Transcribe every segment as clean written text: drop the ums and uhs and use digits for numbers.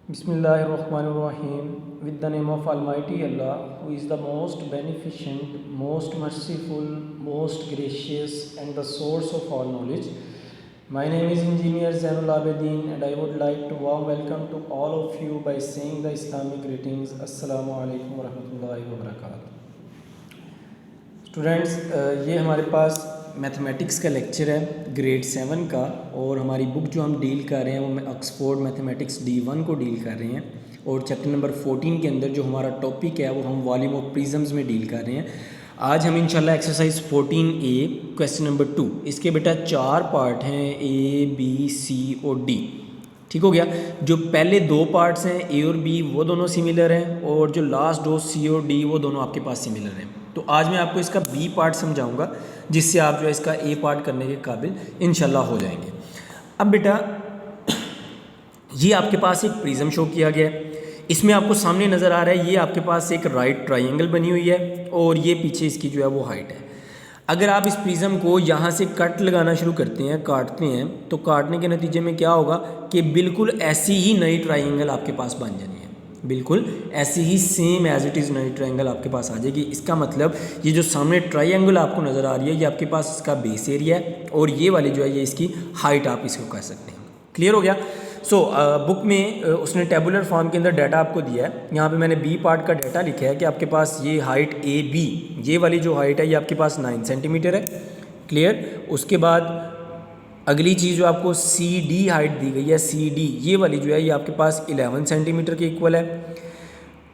Bismillahirrahmanirrahim. With the name of Almighty Allah, who is the most beneficent, most merciful, most gracious, and the source of all knowledge. My name is Engineer Zainul Abedin, and I would like to warm welcome to all of you by saying the Islamic greetings. Assalamu alaikum wa rahmatullahi wa barakatuh. Students, ये हमारे पास mathematics का lecture है grade 7 का, और हमारी book जो हम deal कर रहे हैं वो ऑक्सफोर्ड मैथमेटिक्स D1 को डील कर रहे हैं। और चैप्टर नंबर 14 के अंदर जो हमारा टॉपिक है वो हम वॉल्यूम ऑफ प्रिज्म्स में डील कर रहे हैं। आज हम इंशाल्लाह एक्सरसाइज 14A क्वेश्चन नंबर 2, इसके बेटा 4 पार्ट हैं A, B, C और D। ठीक हो गया। जो पहले 2 पार्ट्स हैं A और B वो दोनों सिमिलर हैं, और जो लास्ट 2 C और D वो दोनों आपके पास सिमिलर हैं। तो आज मैं आपको इसका B पार्ट समझाऊंगा, जिससे आप जो है इसका A पार्ट करने के काबिल इंशाल्लाह हो जाएंगे। अब बेटा ये आपके पास एक प्रिज्म शो किया गया है, इसमें आपको सामने नज़र आ रहा है ये आपके पास एक राइट ट्राइंगल बनी हुई है, और ये पीछे इसकी जो है वो हाइट है। अगर आप इस प्रिज्म को यहाँ से कट लगाना शुरू करते हैं, काटते हैं, तो काटने के नतीजे में क्या होगा कि बिल्कुल ऐसी ही नई ट्राइंगल आपके पास बन जानी है, बिल्कुल ऐसी ही सेम एज इट इज़ नई ट्राइंगल आपके पास आ जाएगी। इसका मतलब ये जो सामने ट्राइंगल आपको नज़र आ रही है ये आपके पास इसका बेस एरिया है, और ये वाली जो है ये इसकी हाइट आप इसको कह सकते हैं। क्लियर हो गया। बुक में उसने टेबुलर फॉर्म के अंदर डाटा आपको दिया है। यहाँ पे मैंने बी पार्ट का डाटा लिखा है कि आपके पास ये हाइट AB, ये वाली जो हाइट है ये आपके पास 9 सेंटीमीटर है। क्लियर। उसके बाद अगली चीज़ जो आपको CD हाइट दी गई है, CD ये वाली जो है ये आपके पास 11 सेंटीमीटर के इक्वल है।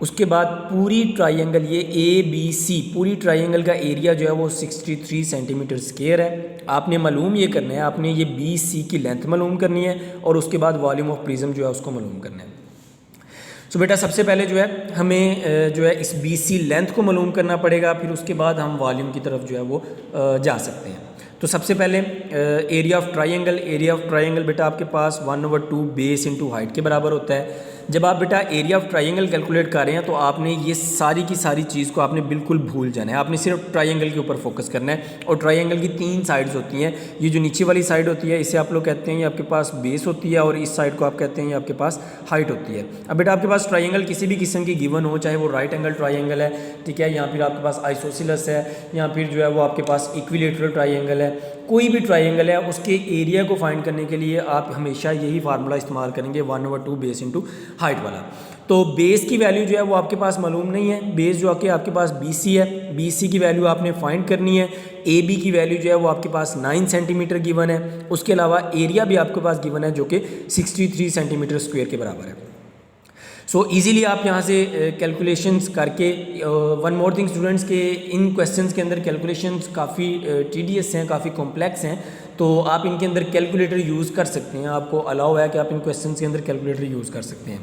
उसके बाद पूरी ट्राइंगल ये ABC पूरी ट्राइंगल का एरिया जो है वो 63 सेंटीमीटर स्क्वायर है। आपने मालूम ये करना है, आपने ये BC की लेंथ मालूम करनी है, और उसके बाद वॉल्यूम ऑफ प्रिज्म जो है उसको मालूम करना है। बेटा सबसे पहले जो है हमें जो है इस BC लेंथ को मालूम करना पड़ेगा, फिर उसके बाद हम वॉल्यूम की तरफ जो है वो जा सकते हैं। तो सबसे पहले एरिया ऑफ ट्राइंगल बेटा आपके पास 1/2 बेस इंटू हाइट के बराबर होता है। जब आप बेटा एरिया ऑफ ट्राइंगल कैलकुलेट कर रहे हैं तो आपने ये सारी की सारी चीज़ को आपने बिल्कुल भूल जाना है, आपने सिर्फ ट्राइंगल के ऊपर फोकस करना है। और ट्राइंगल की 3 साइड्स होती हैं। ये जो नीचे वाली साइड होती है इसे आप लोग कहते हैं ये आपके पास बेस होती है, और इस साइड को आप कहते हैं ये आपके पास हाइट होती है। अब बेटा आपके पास ट्राइंगल किसी भी किस्म की गिवन हो, चाहे वो राइट एंगल ट्राइंगल है, ठीक है, या फिर आपके पास आइसोसेलेस है, या फिर जो है वो आपके पास इक्विलेटरल ट्राइंगल है, कोई भी ट्राइंगल है उसके एरिया को फाइंड करने के लिए आप हमेशा यही फार्मूला इस्तेमाल करेंगे 1/2 बेस इंटू हाइट वाला। तो बेस की वैल्यू जो है वो आपके पास मालूम नहीं है, बेस जो कि आपके पास BC है, BC की वैल्यू आपने फाइंड करनी है। AB की वैल्यू जो है वो आपके पास 9 सेंटीमीटर गिवन है। उसके अलावा एरिया भी आपके पास गिवन है जो कि 63 सेंटीमीटर स्क्वायर के बराबर है। ईज़िली आप यहाँ से कैलकुलेशंस करके, वन मोर थिंग स्टूडेंट्स के इन क्वेश्चंस के अंदर कैलकुलेशंस काफ़ी टीडियस हैं, काफ़ी कॉम्प्लेक्स हैं, तो आप इनके अंदर कैलकुलेटर यूज़ कर सकते हैं। आपको अलाउ है कि आप इन क्वेश्चंस के अंदर कैलकुलेटर यूज़ कर सकते हैं।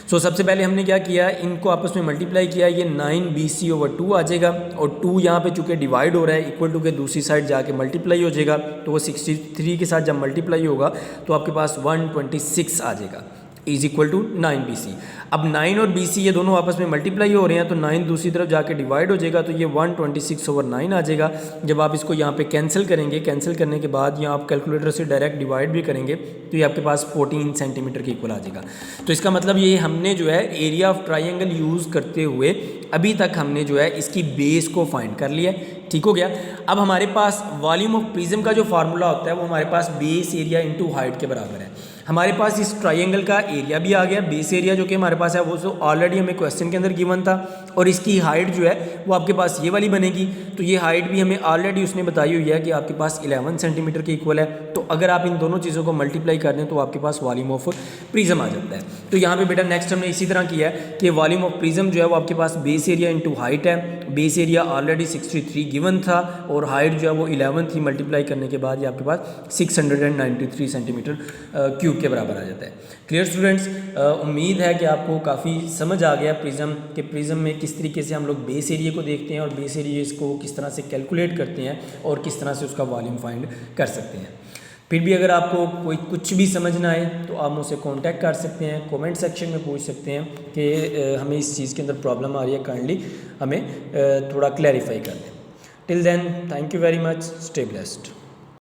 सबसे पहले हमने क्या किया, इनको आपस में मल्टीप्लाई किया, ये 9BC/2 आ जाएगा, और 2 यहाँ पे चूँकि डिवाइड हो रहा है इक्वल टू के दूसरी साइड जाके मल्टीप्लाई हो जाएगा, तो वो 63 के साथ जब मल्टीप्लाई होगा तो आपके पास 126 आ जाएगा इज इक्वल टू 9BC। अब 9 और BC ये दोनों आपस में मल्टीप्लाई हो रहे हैं, तो 9 दूसरी तरफ जाके डिवाइड हो जाएगा, तो ये 126/9 आ जाएगा। जब आप इसको यहाँ पे कैंसिल करेंगे, कैंसिल करने के बाद यहाँ आप कैलकुलेटर से डायरेक्ट डिवाइड भी करेंगे तो ये आपके पास 14 सेंटीमीटर के इक्वल आ जाएगा। तो इसका मतलब ये हमने जो है एरिया ऑफ ट्राइंगल यूज़ करते हुए अभी तक हमने जो है इसकी बेस को फाइंड कर लिया। ठीक हो गया। अब हमारे पास वॉल्यूम ऑफ प्रिज्म का जो फार्मूला होता है वो हमारे पास बेस एरिया इंटू हाइट के बराबर है। हमारे पास इस ट्राइंगल का एरिया भी आ गया, बेस एरिया जो कि हमारे पास है वो तो ऑलरेडी हमें क्वेश्चन के अंदर गिवन था, और इसकी हाइट जो है वो आपके पास ये वाली बनेगी। तो ये हाइट भी हमें ऑलरेडी उसने बताई हुई है कि आपके पास 11 सेंटीमीटर के इक्वल है। तो अगर आप इन दोनों चीज़ों को मल्टीप्लाई कर दें तो आपके पास वॉल्यूम ऑफ प्रिज्म आ जाता है। तो यहाँ पे बेटा नेक्स्ट हमने इसी तरह किया है कि वॉल्यूम ऑफ प्रिज्म जो है वो आपके पास बेस एरिया इंटू हाइट है। बेस एरिया ऑलरेडी 63 गिवन था, और हाइट जो है वो 11 थी, मल्टीप्लाई करने के बाद ये आपके पास 693 सेंटीमीटर क्यूब के बराबर आ जाता है। क्लियर स्टूडेंट्स, उम्मीद है कि आपको काफ़ी समझ आ गया प्रिज्म के प्रिज्म में किस तरीके से हम लोग बेस एरिया को देखते हैं, और बेस एरिया को किस तरह से कैलकुलेट करते हैं, और किस तरह से उसका वॉल्यूम फाइंड कर सकते हैं। फिर भी अगर आपको कोई कुछ भी समझ ना आए तो आप मुझसे कांटेक्ट कर सकते हैं, कमेंट सेक्शन में पूछ सकते हैं कि हमें इस चीज़ के अंदर प्रॉब्लम आ रही है, काइंडली हमें थोड़ा क्लैरिफाई कर दें। Till then, thank you very much, stay blessed.